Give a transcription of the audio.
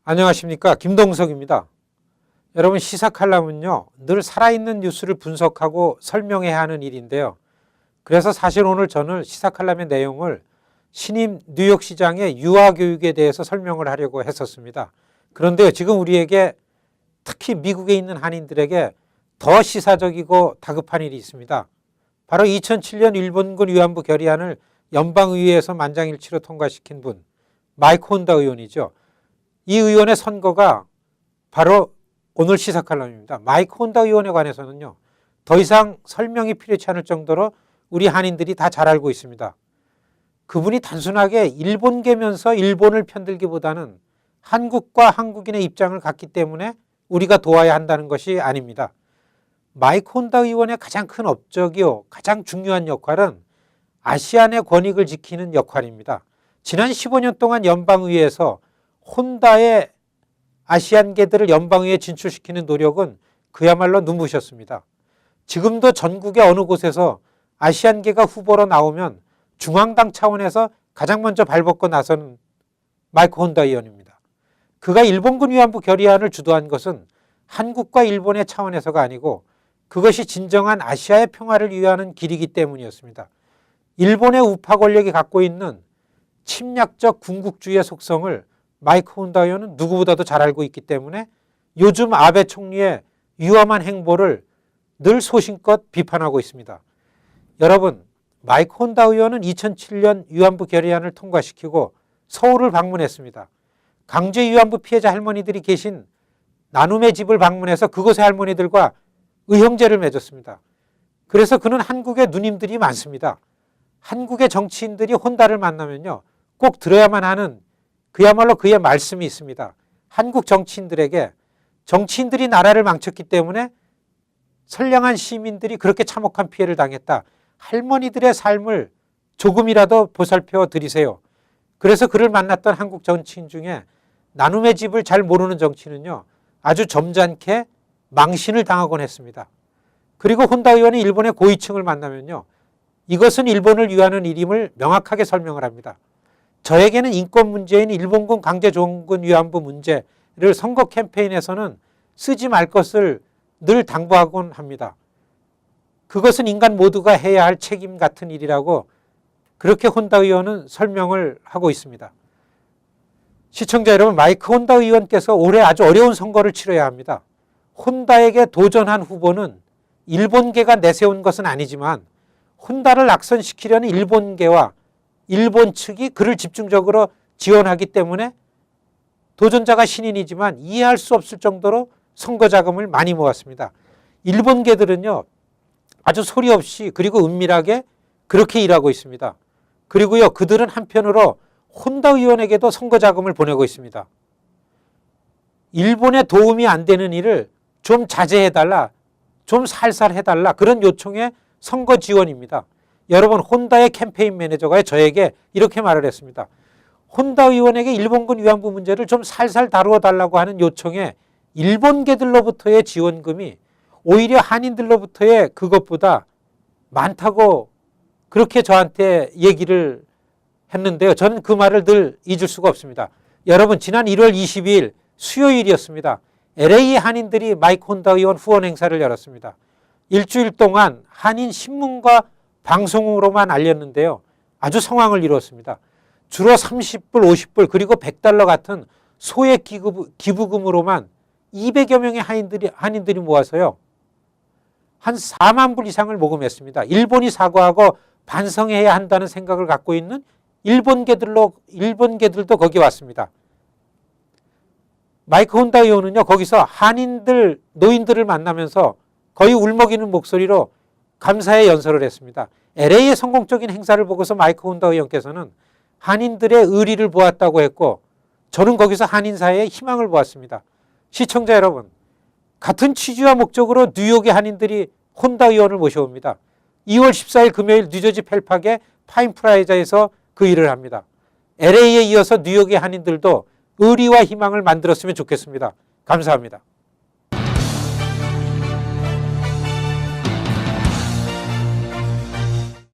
안녕하십니까, 김동석입니다. 여러분, 시사 칼럼은요 늘 살아있는 뉴스를 분석하고 설명해야 하는 일인데요. 그래서 사실 오늘 저는 시사 칼럼의 내용을 신임 뉴욕시장의 유아교육에 대해서 설명을 하려고 했었습니다. 그런데요, 지금 우리에게 특히 미국에 있는 한인들에게 더 시사적이고 다급한 일이 있습니다. 바로 2007년 일본군 위안부 결의안을 연방의회에서 만장일치로 통과시킨 분, 마이크 혼다 의원이죠. 이 의원의 선거가 바로 오늘 시사 칼럼입니다. 마이크 혼다 의원에 관해서는요, 더 이상 설명이 필요치 않을 정도로 우리 한인들이 다 잘 알고 있습니다. 그분이 단순하게 일본계면서 일본을 편들기보다는 한국과 한국인의 입장을 갖기 때문에 우리가 도와야 한다는 것이 아닙니다. 마이크 혼다 의원의 가장 큰 업적이요, 가장 중요한 역할은 아시안의 권익을 지키는 역할입니다. 지난 15년 동안 연방의회에서 혼다의 아시안계들을 연방의회에 진출시키는 노력은 그야말로 눈부셨습니다. 지금도 전국의 어느 곳에서 아시안계가 후보로 나오면 중앙당 차원에서 가장 먼저 발벗고 나서는 마이크 혼다 의원입니다. 그가 일본군 위안부 결의안을 주도한 것은 한국과 일본의 차원에서가 아니고 그것이 진정한 아시아의 평화를 위하는 길이기 때문이었습니다. 일본의 우파 권력이 갖고 있는 침략적 군국주의의 속성을 마이크 혼다 의원은 누구보다도 잘 알고 있기 때문에 요즘 아베 총리의 위험한 행보를 늘 소신껏 비판하고 있습니다. 여러분, 마이크 혼다 의원은 2007년 위안부 결의안을 통과시키고 서울을 방문했습니다. 강제 위안부 피해자 할머니들이 계신 나눔의 집을 방문해서 그곳의 할머니들과 의형제를 맺었습니다. 그래서 그는 한국의 누님들이 많습니다. 한국의 정치인들이 혼다를 만나면요, 꼭 들어야만 하는 그야말로 그의 말씀이 있습니다. 한국 정치인들에게 정치인들이 나라를 망쳤기 때문에 선량한 시민들이 그렇게 참혹한 피해를 당했다. 할머니들의 삶을 조금이라도 보살펴 드리세요. 그래서 그를 만났던 한국 정치인 중에 나눔의 집을 잘 모르는 정치인은요, 아주 점잖게 망신을 당하곤 했습니다. 그리고 혼다 의원이 일본의 고위층을 만나면요, 이것은 일본을 위하는 일임을 명확하게 설명을 합니다. 저에게는 인권 문제인 일본군 강제종군 위안부 문제를 선거 캠페인에서는 쓰지 말 것을 늘 당부하곤 합니다. 그것은 인간 모두가 해야 할 책임 같은 일이라고 그렇게 혼다 의원은 설명을 하고 있습니다. 시청자 여러분, 마이크 혼다 의원께서 올해 아주 어려운 선거를 치러야 합니다. 혼다에게 도전한 후보는 일본계가 내세운 것은 아니지만 혼다를 낙선시키려는 일본계와 일본 측이 그를 집중적으로 지원하기 때문에 도전자가 신인이지만 이해할 수 없을 정도로 선거 자금을 많이 모았습니다. 일본계들은요, 아주 소리 없이 그리고 은밀하게 그렇게 일하고 있습니다. 그리고요, 그들은 한편으로 혼다 의원에게도 선거 자금을 보내고 있습니다. 일본에 도움이 안 되는 일을 좀 자제해달라, 좀 살살 해달라, 그런 요청의 선거 지원입니다. 여러분, 혼다의 캠페인 매니저가 저에게 이렇게 말을 했습니다. 혼다 의원에게 일본군 위안부 문제를 좀 살살 다루어 달라고 하는 요청에 일본계들로부터의 지원금이 오히려 한인들로부터의 그것보다 많다고 그렇게 저한테 얘기를 했는데요. 저는 그 말을 늘 잊을 수가 없습니다. 여러분, 지난 1월 22일 수요일이었습니다. LA 한인들이 마이크 혼다 의원 후원 행사를 열었습니다. 일주일 동안 한인 신문과 방송으로만 알렸는데요, 아주 성황을 이루었습니다. 주로 30불, 50불, 그리고 $100 같은 소액 기부금으로만 200여 명의 한인들이 모아서요, 한 4만 불 이상을 모금했습니다. 일본이 사과하고 반성해야 한다는 생각을 갖고 있는 일본계들도 거기 왔습니다. 마이크 혼다 의원은요, 거기서 한인들, 노인들을 만나면서 거의 울먹이는 목소리로 감사의 연설을 했습니다. LA의 성공적인 행사를 보고서 마이크 혼다 의원께서는 한인들의 의리를 보았다고 했고, 저는 거기서 한인사회의 희망을 보았습니다. 시청자 여러분, 같은 취지와 목적으로 뉴욕의 한인들이 혼다 의원을 모셔옵니다. 2월 14일 금요일 뉴저지 펠팍의 파인프라이자에서 그 일을 합니다. LA에 이어서 뉴욕의 한인들도 의리와 희망을 만들었으면 좋겠습니다. 감사합니다.